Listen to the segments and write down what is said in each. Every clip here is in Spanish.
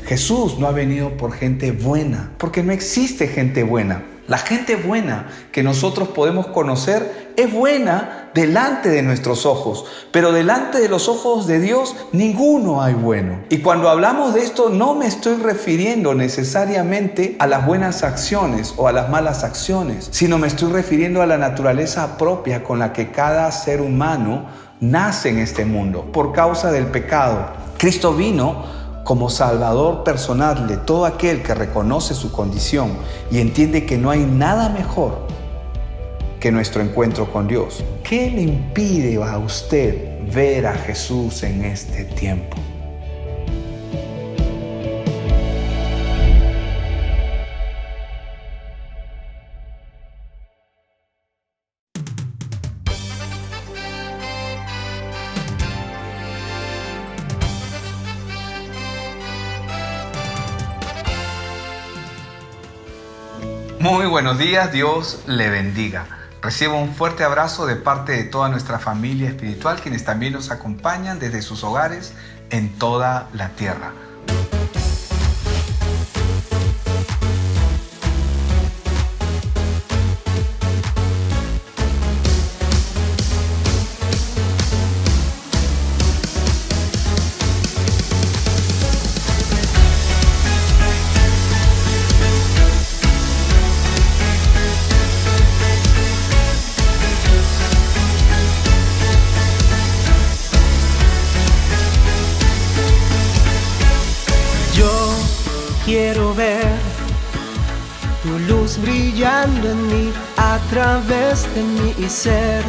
Jesús no ha venido por gente buena, porque no existe gente buena. La gente buena que nosotros podemos conocer es buena delante de nuestros ojos, pero delante de los ojos de Dios ninguno hay bueno. Y cuando hablamos de esto no me estoy refiriendo necesariamente a las buenas acciones o a las malas acciones, sino me estoy refiriendo a la naturaleza propia con la que cada ser humano nace en este mundo por causa del pecado. Cristo vino como Salvador personal de todo aquel que reconoce su condición y entiende que no hay nada mejor que nuestro encuentro con Dios. ¿Qué le impide a usted ver a Jesús en este tiempo? Muy buenos días, Dios le bendiga. Reciba un fuerte abrazo de parte de toda nuestra familia espiritual, quienes también nos acompañan desde sus hogares en toda la tierra. Quiero ver tu luz brillando en mí, a través de mí, y ser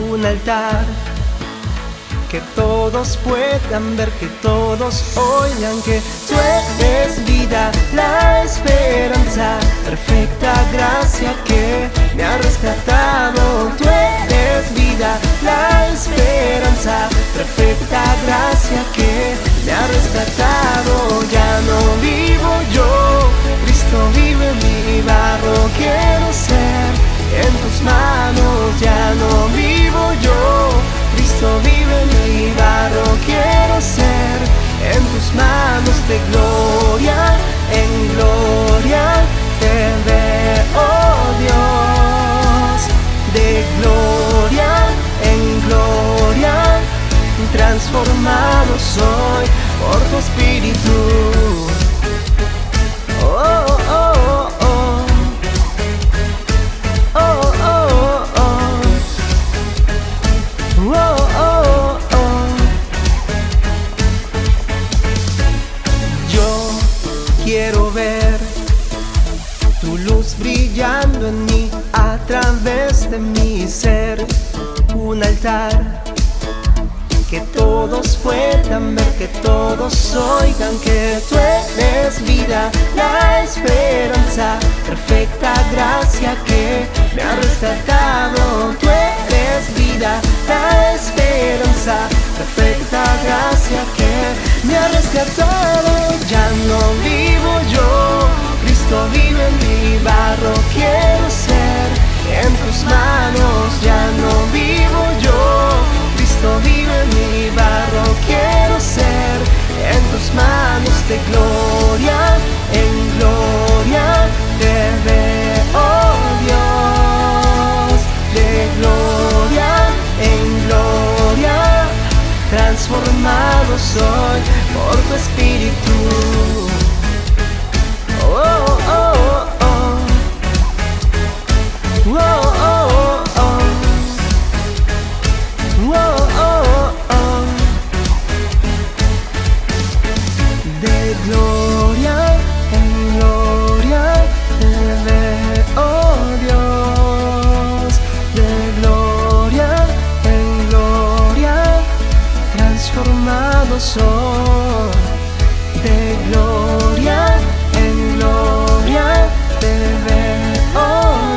un altar que todos puedan ver, que todos oigan que tú eres vida, la esperanza, perfecta gracia que me ha rescatado. Tú eres vida, la esperanza, perfecta gracia que me ha rescatado. Ya no vivo yo, Cristo vive en mí, barro quiero ser en tus manos. Ya no vivo yo, Cristo vive en mí, barro quiero ser en tus manos. De gloria en gloria te veo, Dios. De gloria en gloria transformado soy por tu espíritu. Oh, oh, oh, oh. Oh, oh, oh. Oh, oh, oh. Yo quiero ver tu luz brillando en mí, a través de mi ser, un altar que todos puedan ver, que todos oigan que tú eres vida, la esperanza, perfecta gracia que me ha rescatado. Tú eres vida, la esperanza, perfecta gracia que me ha rescatado. Ya no vivo yo, Cristo vive en mí, barro quiero ser en tus manos. Ya no vivo yo, Cristo vive en mí, barro quiero ser en tus manos. De gloria en gloria te veo, Dios. De gloria en gloria transformado soy por tu espíritu. Oh, oh, oh, oh. Oh, oh, oh, oh. Oh, oh, oh. De gloria en gloria te veo, Dios. De gloria en gloria transformado soy. De gloria en gloria te veo,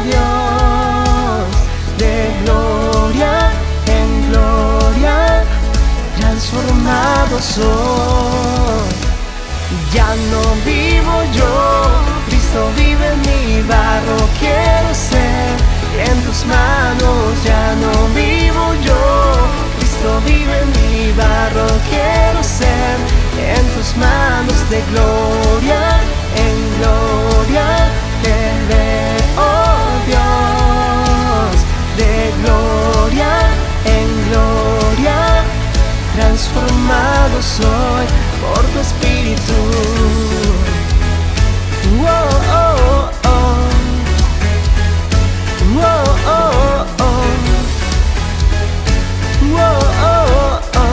Dios. De gloria en gloria transformado soy. Ya no vivo yo, Cristo vive en mí, barro quiero ser en tus manos. Ya no vivo yo, Cristo vive en mí, barro quiero ser en tus manos de gloria en gloria te veo, Dios, de gloria en gloria, transformado soy por tu espíritu. Oh, oh, oh. Oh, oh, oh. Oh, oh, oh.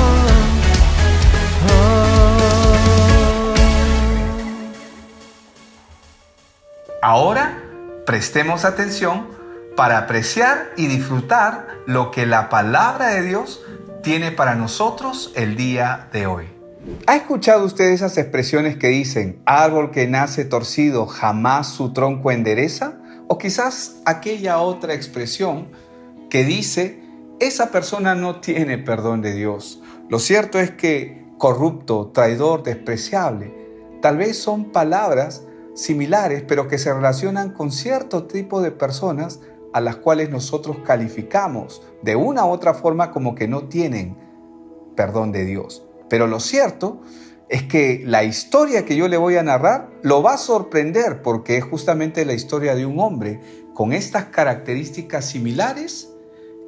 Ahora prestemos atención para apreciar y disfrutar lo que la palabra de Dios tiene para nosotros el día de hoy. ¿Ha escuchado usted esas expresiones que dicen, árbol que nace torcido jamás su tronco endereza? O quizás aquella otra expresión que dice, esa persona no tiene perdón de Dios. Lo cierto es que corrupto, traidor, despreciable, tal vez son palabras similares, pero que se relacionan con cierto tipo de personas a las cuales nosotros calificamos de una u otra forma como que no tienen perdón de Dios. Pero lo cierto es que la historia que yo le voy a narrar lo va a sorprender porque es justamente la historia de un hombre con estas características similares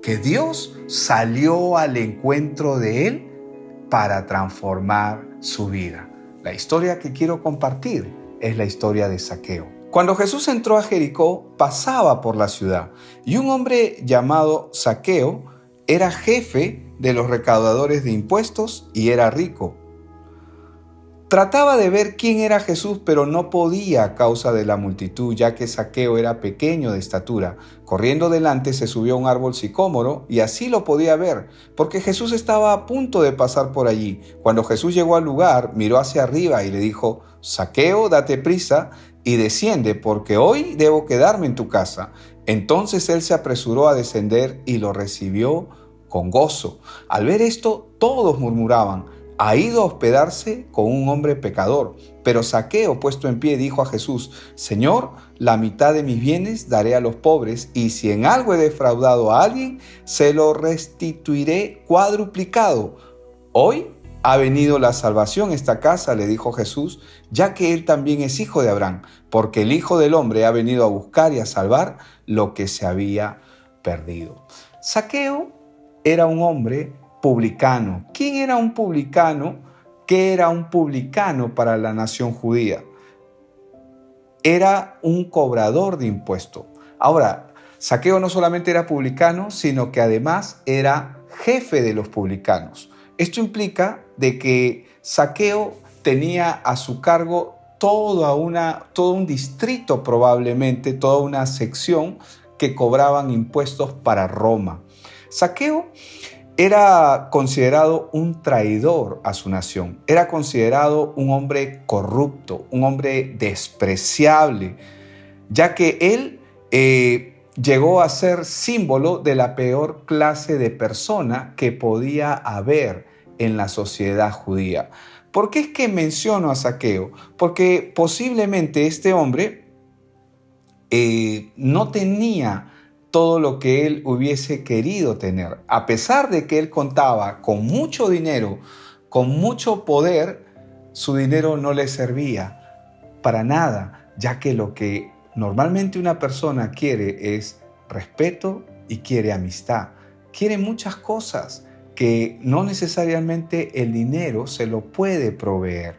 que Dios salió al encuentro de él para transformar su vida. La historia que quiero compartir es la historia de Zaqueo. Cuando Jesús entró a Jericó, pasaba por la ciudad y un hombre llamado Zaqueo era jefe de los recaudadores de impuestos y era rico. Trataba de ver quién era Jesús, pero no podía a causa de la multitud, ya que Zaqueo era pequeño de estatura. Corriendo delante se subió a un árbol sicómoro y así lo podía ver, porque Jesús estaba a punto de pasar por allí. Cuando Jesús llegó al lugar, miró hacia arriba y le dijo, Zaqueo, date prisa y desciende, porque hoy debo quedarme en tu casa. Entonces él se apresuró a descender y lo recibió con gozo. Al ver esto, todos murmuraban, ha ido a hospedarse con un hombre pecador. Pero Zaqueo, puesto en pie, dijo a Jesús, Señor, la mitad de mis bienes daré a los pobres, y si en algo he defraudado a alguien, se lo restituiré cuadruplicado. Hoy ha venido la salvación a esta casa, le dijo Jesús, ya que él también es hijo de Abraham, porque el Hijo del Hombre ha venido a buscar y a salvar lo que se había perdido. Zaqueo era un hombre publicano. ¿Quién era un publicano? ¿Qué era un publicano para la nación judía? Era un cobrador de impuestos. Ahora, Zaqueo no solamente era publicano, sino que además era jefe de los publicanos. Esto implica de que Zaqueo tenía a su cargo todo un distrito probablemente, toda una sección que cobraban impuestos para Roma. Zaqueo era considerado un traidor a su nación, era considerado un hombre corrupto, un hombre despreciable, ya que él llegó a ser símbolo de la peor clase de persona que podía haber en la sociedad judía. ¿Por qué es que menciono a Zaqueo? Porque posiblemente este hombre no tenía todo lo que él hubiese querido tener. A pesar de que él contaba con mucho dinero, con mucho poder, su dinero no le servía para nada, ya que lo que normalmente una persona quiere es respeto y quiere amistad. Quiere muchas cosas que no necesariamente el dinero se lo puede proveer.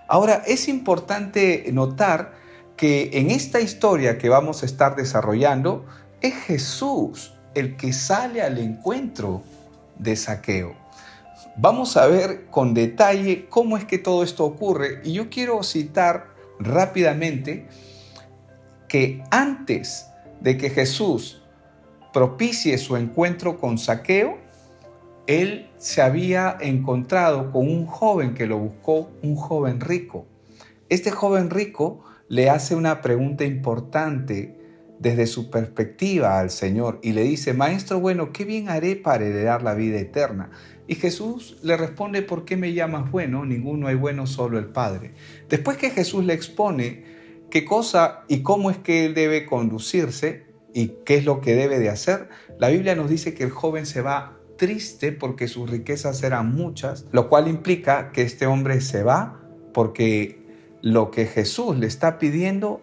Ahora, es importante notar que en esta historia que vamos a estar desarrollando, es Jesús el que sale al encuentro de Zaqueo. Vamos a ver con detalle cómo es que todo esto ocurre. Y yo quiero citar rápidamente que antes de que Jesús propicie su encuentro con Zaqueo, él se había encontrado con un joven que lo buscó, un joven rico. Este joven rico le hace una pregunta importante desde su perspectiva al Señor y le dice, Maestro bueno, ¿qué bien haré para heredar la vida eterna? Y Jesús le responde, ¿por qué me llamas bueno? Ninguno hay bueno, solo el Padre. Después que Jesús le expone qué cosa y cómo es que él debe conducirse y qué es lo que debe de hacer, la Biblia nos dice que el joven se va triste porque sus riquezas eran muchas, lo cual implica que este hombre se va porque lo que Jesús le está pidiendo,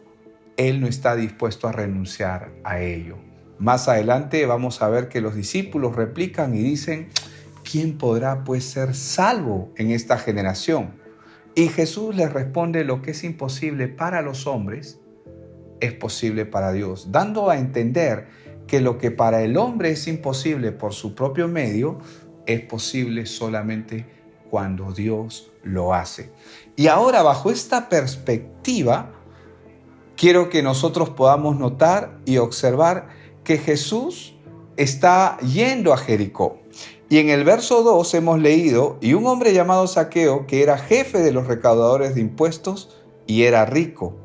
él no está dispuesto a renunciar a ello. Más adelante vamos a ver que los discípulos replican y dicen: ¿quién podrá pues ser salvo en esta generación? Y Jesús les responde: lo que es imposible para los hombres es posible para Dios, dando a entender que lo que para el hombre es imposible por su propio medio, es posible solamente cuando Dios lo hace. Y ahora, bajo esta perspectiva, quiero que nosotros podamos notar y observar que Jesús está yendo a Jericó. Y en el verso 2 hemos leído: y un hombre llamado Zaqueo, que era jefe de los recaudadores de impuestos y era rico.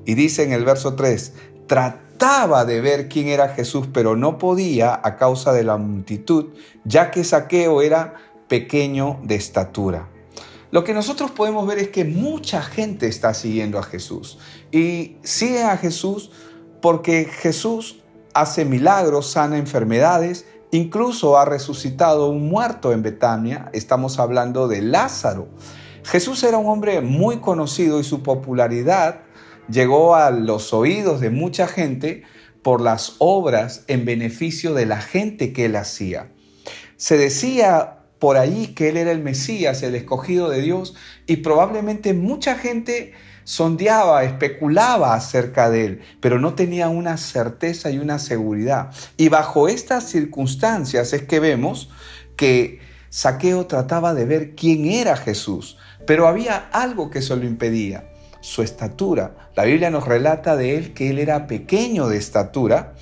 Y dice en el verso 3, trataba de ver quién era Jesús, pero no podía a causa de la multitud, ya que Zaqueo era pequeño de estatura. Lo que nosotros podemos ver es que mucha gente está siguiendo a Jesús. Y sigue a Jesús porque Jesús hace milagros, sana enfermedades, incluso ha resucitado un muerto en Betania. Estamos hablando de Lázaro. Jesús era un hombre muy conocido y su popularidad llegó a los oídos de mucha gente por las obras en beneficio de la gente que él hacía. Se decía por ahí que él era el Mesías, el escogido de Dios, y probablemente mucha gente sondeaba, especulaba acerca de él, pero no tenía una certeza y una seguridad. Y bajo estas circunstancias es que vemos que Zaqueo trataba de ver quién era Jesús, pero había algo que se lo impedía: su estatura. La Biblia nos relata de él que él era pequeño de estatura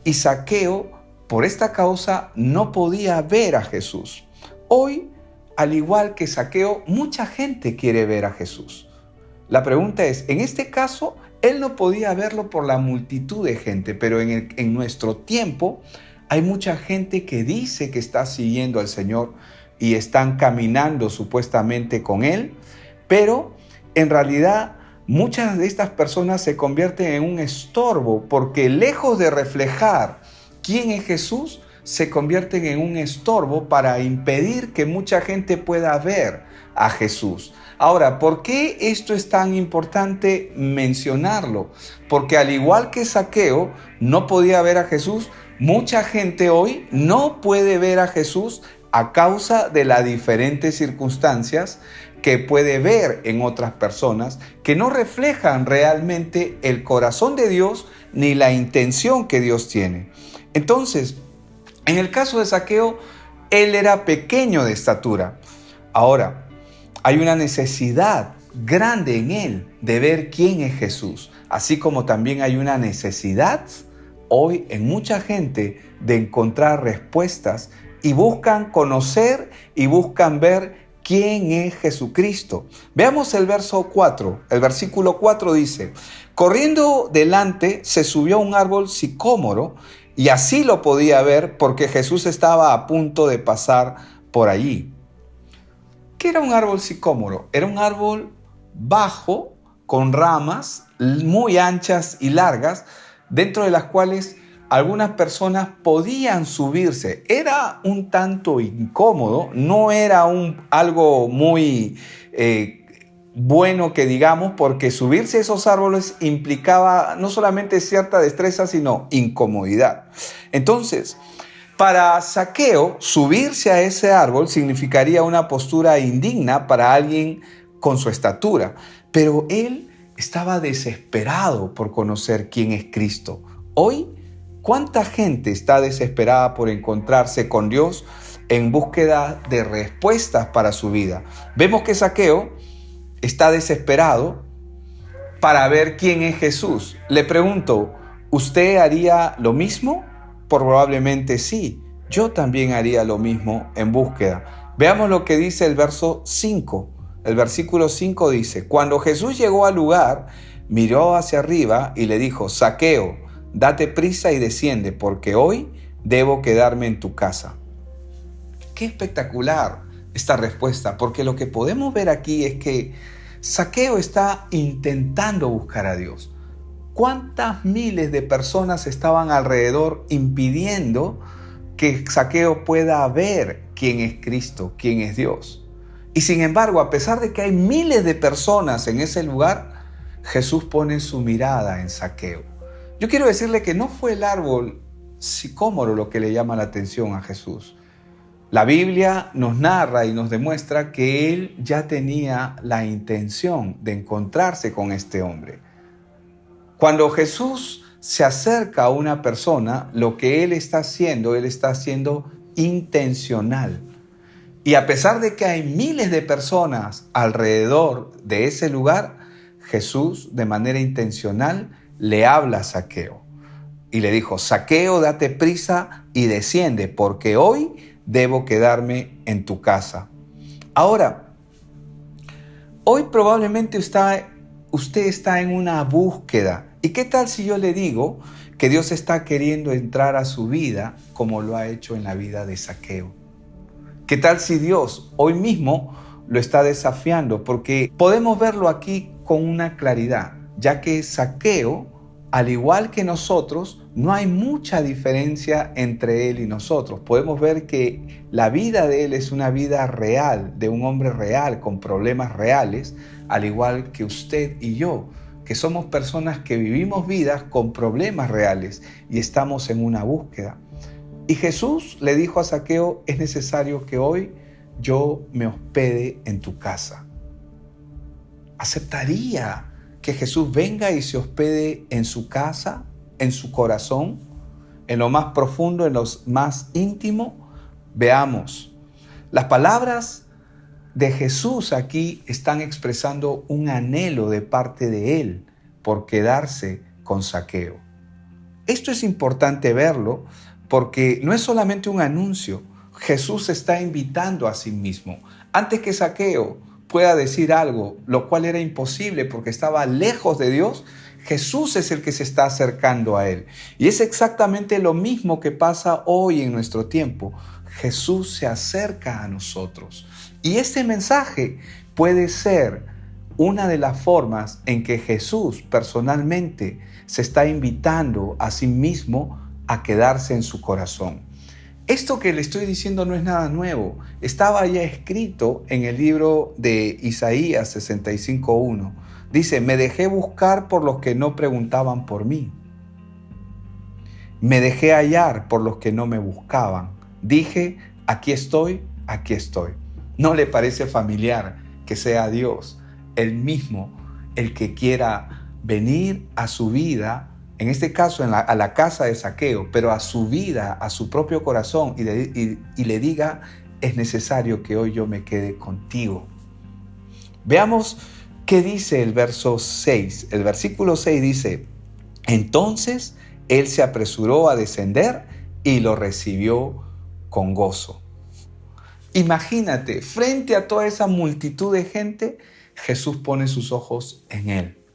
y Zaqueo, por esta causa, no podía ver a Jesús. Hoy, al igual que Zaqueo, mucha gente quiere ver a Jesús. La pregunta es, en este caso, él no podía verlo por la multitud de gente, pero en nuestro tiempo hay mucha gente que dice que está siguiendo al Señor y están caminando supuestamente con él, pero en realidad muchas de estas personas se convierten en un estorbo porque lejos de reflejar quién es Jesús, se convierten en un estorbo para impedir que mucha gente pueda ver a Jesús. Ahora, ¿por qué esto es tan importante mencionarlo? Porque al igual que Zaqueo no podía ver a Jesús, mucha gente hoy no puede ver a Jesús a causa de las diferentes circunstancias que puede ver en otras personas que no reflejan realmente el corazón de Dios ni la intención que Dios tiene. Entonces, en el caso de Zaqueo, él era pequeño de estatura. Ahora, hay una necesidad grande en él de ver quién es Jesús, así como también hay una necesidad hoy en mucha gente de encontrar respuestas y buscan conocer y buscan ver quién es Jesucristo. Veamos el verso 4. El versículo 4 dice: corriendo delante se subió a un árbol sicómoro y así lo podía ver porque Jesús estaba a punto de pasar por allí. ¿Qué era un árbol sicómoro? Era un árbol bajo, con ramas muy anchas y largas, dentro de las cuales algunas personas podían subirse. Era un tanto incómodo, no era algo muy bueno que digamos, porque subirse a esos árboles implicaba no solamente cierta destreza, sino incomodidad. Entonces, para Zaqueo, subirse a ese árbol significaría una postura indigna para alguien con su estatura, pero él estaba desesperado por conocer quién es Cristo. Hoy, ¿cuánta gente está desesperada por encontrarse con Dios en búsqueda de respuestas para su vida? Vemos que Zaqueo está desesperado para ver quién es Jesús. Le pregunto, ¿usted haría lo mismo? Probablemente sí. Yo también haría lo mismo en búsqueda. Veamos lo que dice el verso 5. El versículo 5 dice: cuando Jesús llegó al lugar, miró hacia arriba y le dijo: Zaqueo, date prisa y desciende, porque hoy debo quedarme en tu casa. Qué espectacular esta respuesta, porque lo que podemos ver aquí es que Zaqueo está intentando buscar a Dios. ¿Cuántas miles de personas estaban alrededor impidiendo que Zaqueo pueda ver quién es Cristo, quién es Dios. Y sin embargo, a pesar de que hay miles de personas en ese lugar, Jesús pone su mirada en Zaqueo. Yo quiero decirle que no fue el árbol sicómoro lo que le llama la atención a Jesús. La Biblia nos narra y nos demuestra que él ya tenía la intención de encontrarse con este hombre. Cuando Jesús se acerca a una persona, lo que él está haciendo intencional. Y a pesar de que hay miles de personas alrededor de ese lugar, Jesús de manera intencional le habla a Zaqueo. Y le dijo: Zaqueo, date prisa y desciende, porque hoy debo quedarme en tu casa. Ahora, hoy probablemente usted está en una búsqueda. ¿Y qué tal si yo le digo que Dios está queriendo entrar a su vida como lo ha hecho en la vida de Zaqueo? ¿Qué tal si Dios hoy mismo lo está desafiando? Porque podemos verlo aquí con una claridad, ya que Zaqueo, al igual que nosotros, no hay mucha diferencia entre él y nosotros. Podemos ver que la vida de él es una vida real, de un hombre real, con problemas reales, al igual que usted y yo, que somos personas que vivimos vidas con problemas reales y estamos en una búsqueda. Y Jesús le dijo a Zaqueo: es necesario que hoy yo me hospede en tu casa. ¿Aceptaría que Jesús venga y se hospede en su casa, en su corazón, en lo más profundo, en lo más íntimo? Veamos. Las palabras de Jesús aquí están expresando un anhelo de parte de él por quedarse con Zaqueo. Esto es importante verlo porque no es solamente un anuncio. Jesús está invitando a sí mismo. Antes que Zaqueo pueda decir algo, lo cual era imposible porque estaba lejos de Dios, Jesús es el que se está acercando a él. Y es exactamente lo mismo que pasa hoy en nuestro tiempo. Jesús se acerca a nosotros. Y este mensaje puede ser una de las formas en que Jesús personalmente se está invitando a sí mismo a quedarse en su corazón. Esto que le estoy diciendo no es nada nuevo. Estaba ya escrito en el libro de Isaías 65:1. Dice: me dejé buscar por los que no preguntaban por mí. Me dejé hallar por los que no me buscaban. Dije: aquí estoy, aquí estoy. ¿No le parece familiar que sea Dios el mismo el que quiera venir a su vida? En este caso a la casa de Zaqueo, pero a su vida, a su propio corazón, y le diga: es necesario que hoy yo me quede contigo. Veamos qué dice el verso 6. El versículo 6 dice: entonces él se apresuró a descender y lo recibió con gozo. Imagínate, frente a toda esa multitud de gente, Jesús pone sus ojos en él.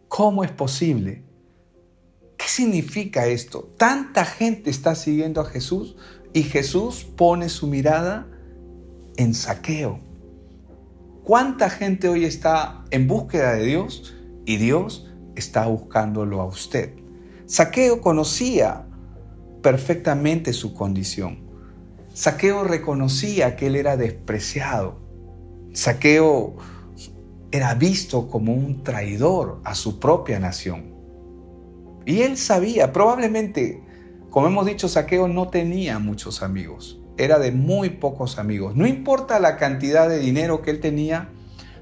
¿Cómo es posible? ¿Qué significa esto? Tanta gente está siguiendo a Jesús y Jesús pone su mirada en Zaqueo. ¿Cuánta gente hoy está en búsqueda de Dios y Dios está buscándolo a usted? Zaqueo conocía perfectamente su condición. Zaqueo reconocía que él era despreciado. Zaqueo era visto como un traidor a su propia nación. Y él sabía, probablemente, como hemos dicho, Zaqueo no tenía muchos amigos. Era de muy pocos amigos. No importa la cantidad de dinero que él tenía,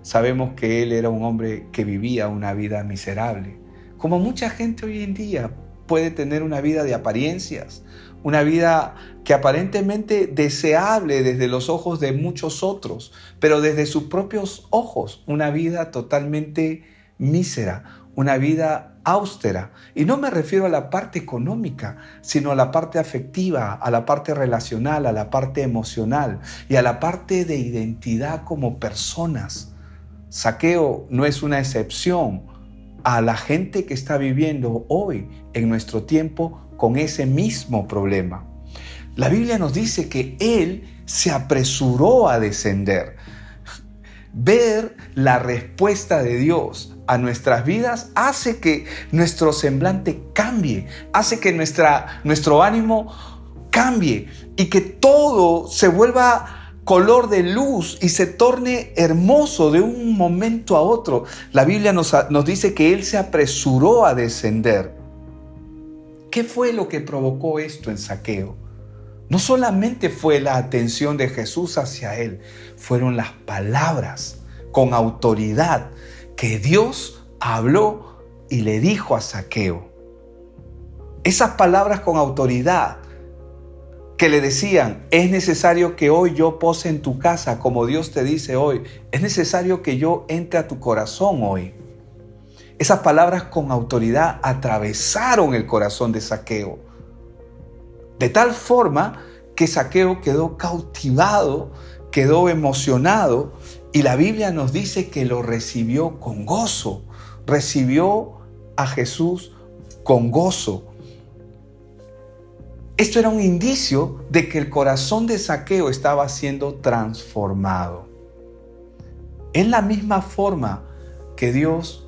sabemos que él era un hombre que vivía una vida miserable. Como mucha gente hoy en día puede tener una vida de apariencias, una vida que aparentemente deseable desde los ojos de muchos otros, pero desde sus propios ojos, una vida totalmente mísera, una vida austera. Y no me refiero a la parte económica, sino a la parte afectiva, a la parte relacional, a la parte emocional y a la parte de identidad como personas. Zaqueo no es una excepción a la gente que está viviendo hoy en nuestro tiempo con ese mismo problema. La Biblia nos dice que él se apresuró a descender. Ver la respuesta de Dios a nuestras vidas hace que nuestro semblante cambie, hace que nuestro ánimo cambie y que todo se vuelva color de luz y se torne hermoso de un momento a otro. La Biblia nos dice que Él se apresuró a descender. ¿Qué fue lo que provocó esto en Zaqueo? No solamente fue la atención de Jesús hacia él, fueron las palabras con autoridad que Dios habló y le dijo a Zaqueo. Esas palabras con autoridad que le decían: es necesario que hoy yo pose en tu casa, como Dios te dice hoy. Es necesario que yo entre a tu corazón hoy. Esas palabras con autoridad atravesaron el corazón de Zaqueo. De tal forma que Zaqueo quedó cautivado, quedó emocionado, y la Biblia nos dice que lo recibió con gozo. Recibió a Jesús con gozo. Esto era un indicio de que el corazón de Zaqueo estaba siendo transformado. Es la misma forma que Dios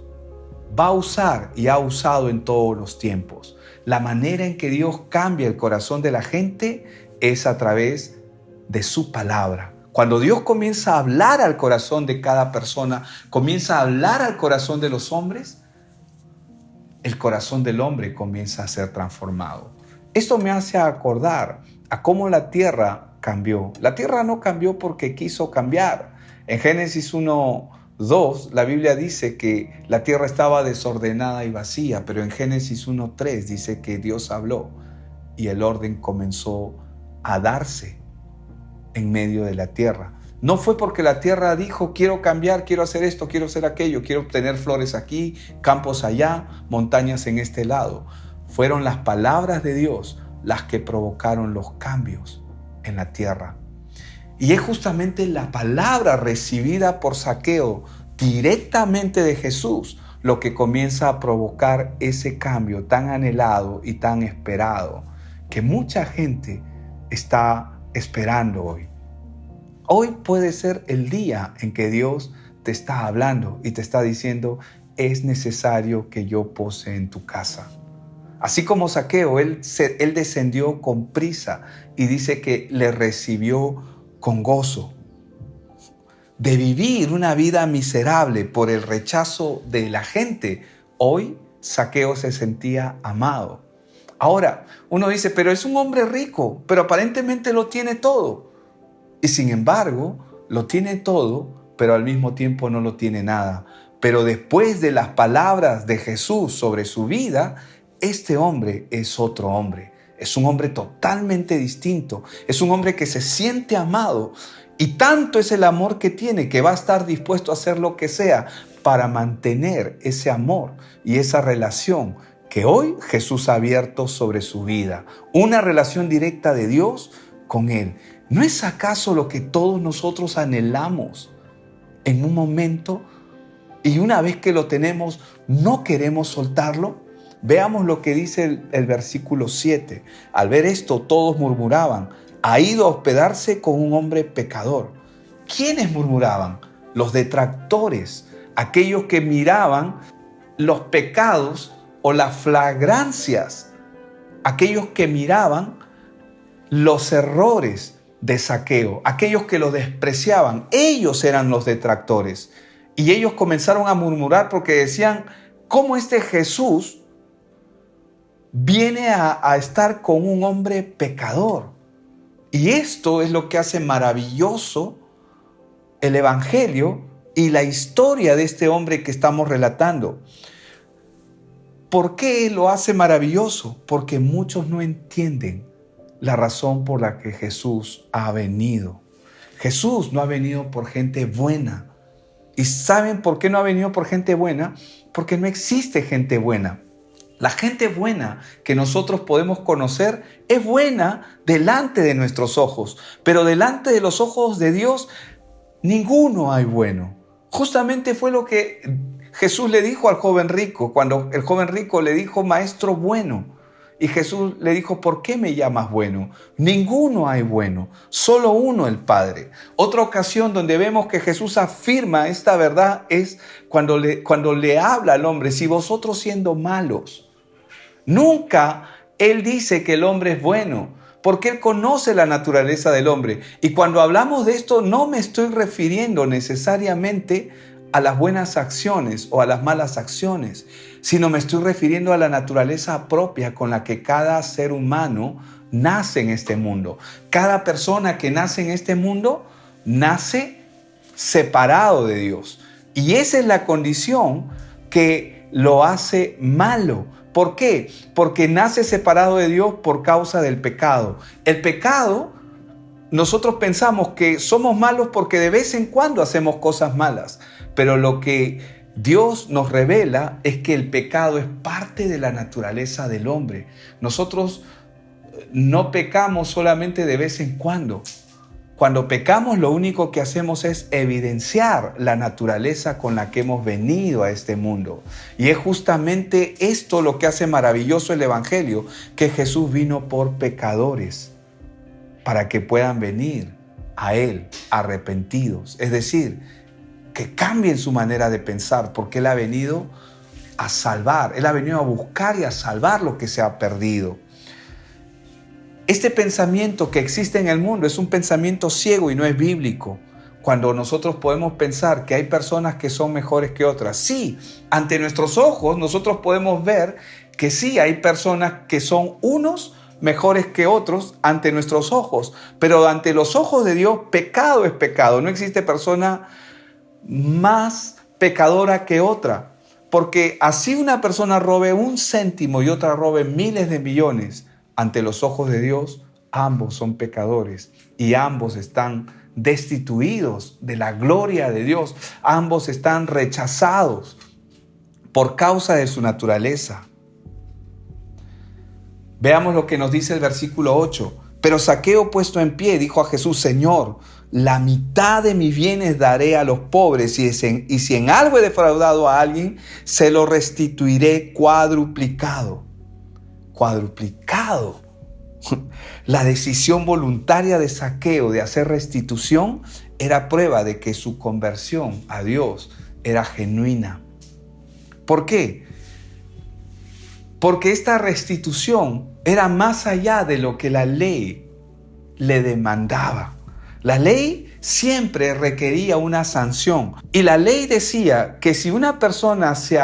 va a usar y ha usado en todos los tiempos. La manera en que Dios cambia el corazón de la gente es a través de su palabra. Cuando Dios comienza a hablar al corazón de cada persona, comienza a hablar al corazón de los hombres, el corazón del hombre comienza a ser transformado. Esto me hace acordar a cómo la tierra cambió. La tierra no cambió porque quiso cambiar. En Génesis 1:2, la Biblia dice que la tierra estaba desordenada y vacía, pero en Génesis 1:3 dice que Dios habló y el orden comenzó a darse en medio de la tierra. No fue porque la tierra dijo: quiero cambiar, quiero hacer esto, quiero hacer aquello, quiero tener flores aquí, campos allá, montañas en este lado. Fueron las palabras de Dios las que provocaron los cambios en la tierra. Y es justamente la palabra recibida por Zaqueo directamente de Jesús lo que comienza a provocar ese cambio tan anhelado y tan esperado que mucha gente está esperando hoy. Hoy puede ser el día en que Dios te está hablando y te está diciendo: es necesario que yo pose en tu casa. Así como Zaqueo, él descendió con prisa y dice que le recibió con gozo. De vivir una vida miserable por el rechazo de la gente, hoy Zaqueo se sentía amado. Ahora, uno dice: pero es un hombre rico, pero aparentemente lo tiene todo. Y sin embargo, lo tiene todo, pero al mismo tiempo no lo tiene nada. Pero después de las palabras de Jesús sobre su vida, este hombre es otro hombre. Es un hombre totalmente distinto. Es un hombre que se siente amado. Y tanto es el amor que tiene que va a estar dispuesto a hacer lo que sea para mantener ese amor y esa relación que hoy Jesús ha abierto sobre su vida. Una relación directa de Dios con Él. ¿No es acaso lo que todos nosotros anhelamos en un momento y una vez que lo tenemos no queremos soltarlo? Veamos lo que dice el versículo 7. Al ver esto, todos murmuraban: ha ido a hospedarse con un hombre pecador. ¿Quiénes murmuraban? Los detractores, aquellos que miraban los pecados o las flagrancias, aquellos que miraban los errores de Zaqueo, aquellos que lo despreciaban. Ellos eran los detractores. Y ellos comenzaron a murmurar porque decían: ¿cómo este Jesús viene a estar con un hombre pecador? Y esto es lo que hace maravilloso el Evangelio y la historia de este hombre que estamos relatando. ¿Por qué lo hace maravilloso? Porque muchos no entienden la razón por la que Jesús ha venido. Jesús no ha venido por gente buena. ¿Y saben por qué no ha venido por gente buena? Porque no existe gente buena. La gente buena que nosotros podemos conocer es buena delante de nuestros ojos, pero delante de los ojos de Dios ninguno hay bueno. Justamente fue lo que Jesús le dijo al joven rico, cuando el joven rico le dijo: maestro bueno. Y Jesús le dijo: ¿por qué me llamas bueno? Ninguno hay bueno, solo uno, el Padre. Otra ocasión donde vemos que Jesús afirma esta verdad es cuando le habla al hombre: si vosotros siendo malos. Nunca Él dice que el hombre es bueno, porque Él conoce la naturaleza del hombre. Y cuando hablamos de esto, no me estoy refiriendo necesariamente a las buenas acciones o a las malas acciones, sino me estoy refiriendo a la naturaleza propia con la que cada ser humano nace en este mundo. Cada persona que nace en este mundo nace separado de Dios. Y esa es la condición que lo hace malo. ¿Por qué? Porque nace separado de Dios por causa del pecado. El pecado, nosotros pensamos que somos malos porque de vez en cuando hacemos cosas malas. Pero lo que Dios nos revela es que el pecado es parte de la naturaleza del hombre. Nosotros no pecamos solamente de vez en cuando. Cuando pecamos, lo único que hacemos es evidenciar la naturaleza con la que hemos venido a este mundo. Y es justamente esto lo que hace maravilloso el Evangelio, que Jesús vino por pecadores, para que puedan venir a Él arrepentidos. Es decir, que cambien su manera de pensar, porque Él ha venido a salvar, Él ha venido a buscar y a salvar lo que se ha perdido. Este pensamiento que existe en el mundo es un pensamiento ciego y no es bíblico. Cuando nosotros podemos pensar que hay personas que son mejores que otras. Sí, ante nuestros ojos nosotros podemos ver que sí hay personas que son unos mejores que otros ante nuestros ojos. Pero ante los ojos de Dios, pecado es pecado. No existe persona más pecadora que otra. Porque así una persona robe 1 céntimo y otra robe miles de millones, ante los ojos de Dios, ambos son pecadores y ambos están destituidos de la gloria de Dios. Ambos están rechazados por causa de su naturaleza. Veamos lo que nos dice el versículo 8. Pero Zaqueo, puesto en pie, dijo a Jesús: Señor, la mitad de mis bienes daré a los pobres y si en algo he defraudado a alguien, se lo restituiré cuadruplicado. Cuadruplicado. La decisión voluntaria de Zaqueo de hacer restitución era prueba de que su conversión a Dios era genuina. ¿Por qué? Porque esta restitución era más allá de lo que la ley le demandaba. La ley siempre requería una sanción. Y la ley decía que si una persona se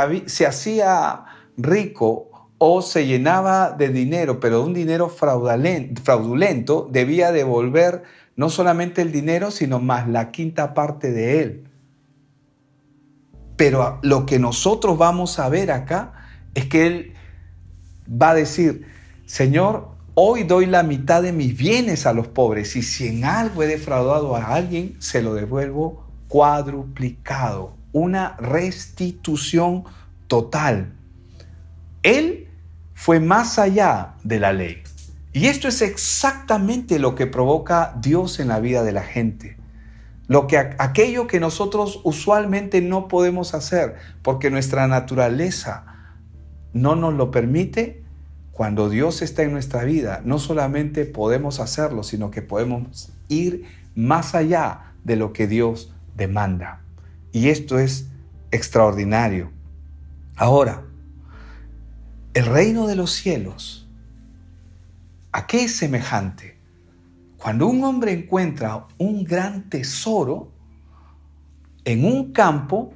hacía rico o se llenaba de dinero, pero de un dinero fraudulento, debía devolver no solamente el dinero, sino más la quinta parte de él. Pero lo que nosotros vamos a ver acá es que él va a decir: Señor, hoy doy la mitad de mis bienes a los pobres, y si en algo he defraudado a alguien, se lo devuelvo cuadruplicado. Una restitución total. Él fue más allá de la ley. Y esto es exactamente lo que provoca Dios en la vida de la gente. Aquello que nosotros usualmente no podemos hacer porque nuestra naturaleza no nos lo permite. Cuando Dios está en nuestra vida, no solamente podemos hacerlo, sino que podemos ir más allá de lo que Dios demanda. Y esto es extraordinario. Ahora, el reino de los cielos, ¿a qué es semejante? Cuando un hombre encuentra un gran tesoro en un campo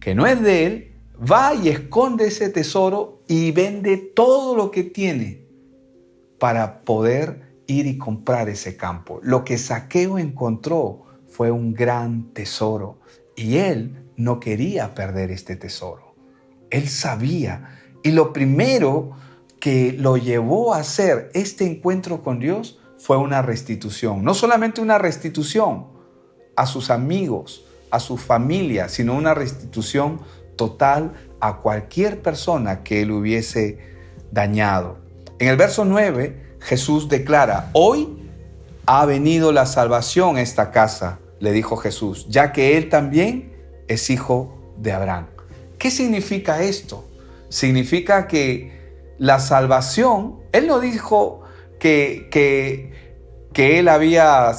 que no es de él, va y esconde ese tesoro y vende todo lo que tiene para poder ir y comprar ese campo. Lo que Zaqueo encontró fue un gran tesoro y él no quería perder este tesoro. Él sabía. Y lo primero que lo llevó a hacer este encuentro con Dios fue una restitución. No solamente una restitución a sus amigos, a su familia, sino una restitución total a cualquier persona que él hubiese dañado. En el verso 9, Jesús declara: hoy ha venido la salvación a esta casa, le dijo Jesús, ya que él también es hijo de Abraham. ¿Qué significa esto? Significa que la salvación, él no dijo que él había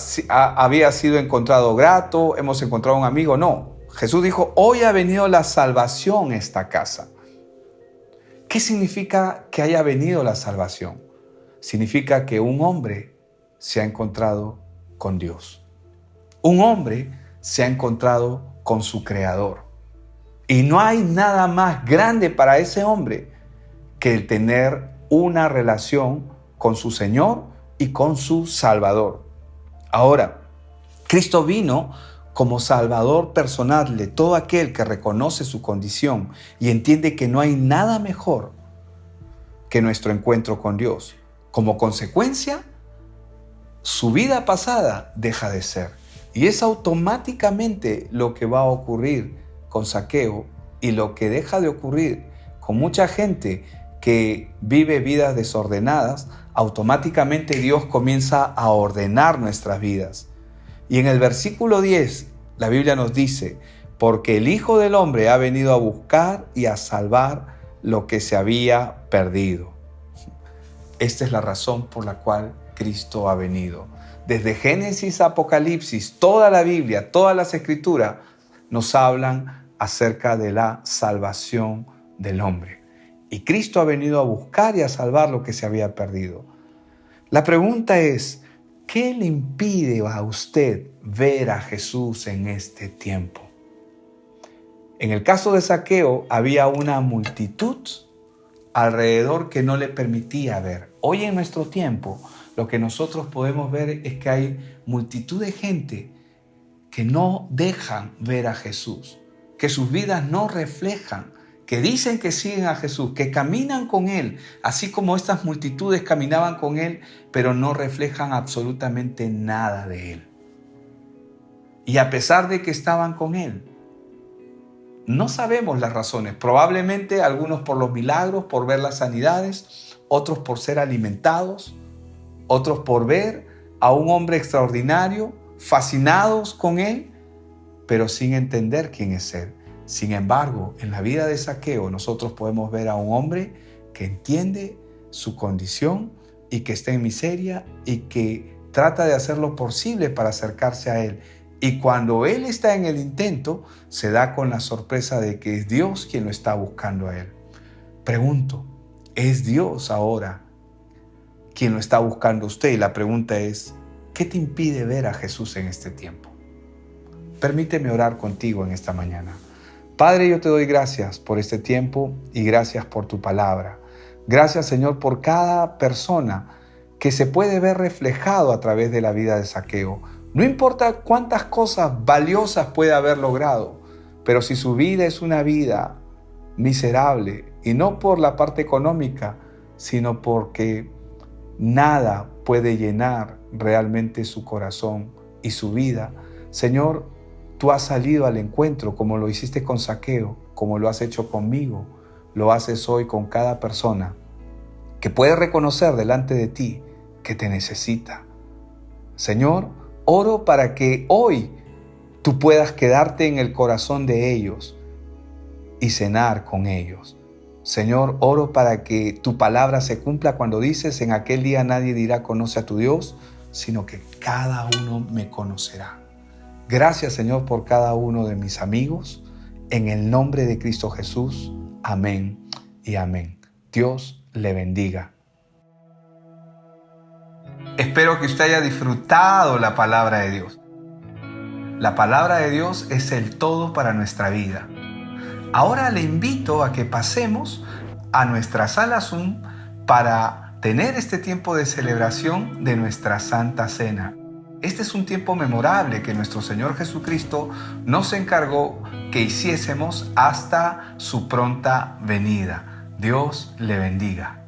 sido encontrado grato, hemos encontrado un amigo, no. Jesús dijo: hoy ha venido la salvación a esta casa. ¿Qué significa que haya venido la salvación? significa que un hombre se ha encontrado con Dios. Un hombre se ha encontrado con su Creador. Y no hay nada más grande para ese hombre que el tener una relación con su Señor y con su Salvador. Ahora, Cristo vino como Salvador personal de todo aquel que reconoce su condición y entiende que no hay nada mejor que nuestro encuentro con Dios. Como consecuencia, su vida pasada deja de ser. Y es automáticamente lo que va a ocurrir con Zaqueo y lo que deja de ocurrir con mucha gente que vive vidas desordenadas. Automáticamente Dios comienza a ordenar nuestras vidas. Y en el versículo 10, la Biblia nos dice, porque el Hijo del Hombre ha venido a buscar y a salvar lo que se había perdido. Esta es la razón por la cual Cristo ha venido. Desde Génesis a Apocalipsis, toda la Biblia, todas las Escrituras nos hablan acerca de la salvación del hombre. Y Cristo ha venido a buscar y a salvar lo que se había perdido. La pregunta es, ¿qué le impide a usted ver a Jesús en este tiempo? En el caso de Zaqueo, había una multitud alrededor que no le permitía ver. Hoy en nuestro tiempo, lo que nosotros podemos ver es que hay multitud de gente que no dejan ver a Jesús, que sus vidas no reflejan, que dicen que siguen a Jesús, que caminan con Él, así como estas multitudes caminaban con Él, pero no reflejan absolutamente nada de Él. Y a pesar de que estaban con Él, no sabemos las razones. Probablemente algunos por los milagros, por ver las sanidades, otros por ser alimentados, otros por ver a un hombre extraordinario, fascinados con Él, pero sin entender quién es Él. Sin embargo, en la vida de Zaqueo nosotros podemos ver a un hombre que entiende su condición y que está en miseria y que trata de hacer lo posible para acercarse a Él. Y cuando Él está en el intento, se da con la sorpresa de que es Dios quien lo está buscando a Él. Pregunto, ¿es Dios ahora quien lo está buscando a usted? Y la pregunta es, ¿qué te impide ver a Jesús en este tiempo? Permíteme orar contigo en esta mañana. Padre, yo te doy gracias por este tiempo y gracias por tu palabra. Gracias, Señor, por cada persona que se puede ver reflejado a través de la vida de Zaqueo. No importa cuántas cosas valiosas puede haber logrado, pero si su vida es una vida miserable, y no por la parte económica, sino porque nada puede llenar realmente su corazón y su vida, Señor, tú has salido al encuentro como lo hiciste con Zaqueo, como lo has hecho conmigo, lo haces hoy con cada persona que puede reconocer delante de ti que te necesita. Señor, oro para que hoy tú puedas quedarte en el corazón de ellos y cenar con ellos. Señor, oro para que tu palabra se cumpla cuando dices, en aquel día nadie dirá conoce a tu Dios, sino que cada uno me conocerá. Gracias, Señor, por cada uno de mis amigos. En el nombre de Cristo Jesús. Amén y amén. Dios le bendiga. Espero que usted haya disfrutado la palabra de Dios. La palabra de Dios es el todo para nuestra vida. Ahora le invito a que pasemos a nuestra sala Zoom para tener este tiempo de celebración de nuestra Santa Cena. Este es un tiempo memorable que nuestro Señor Jesucristo nos encargó que hiciésemos hasta su pronta venida. Dios le bendiga.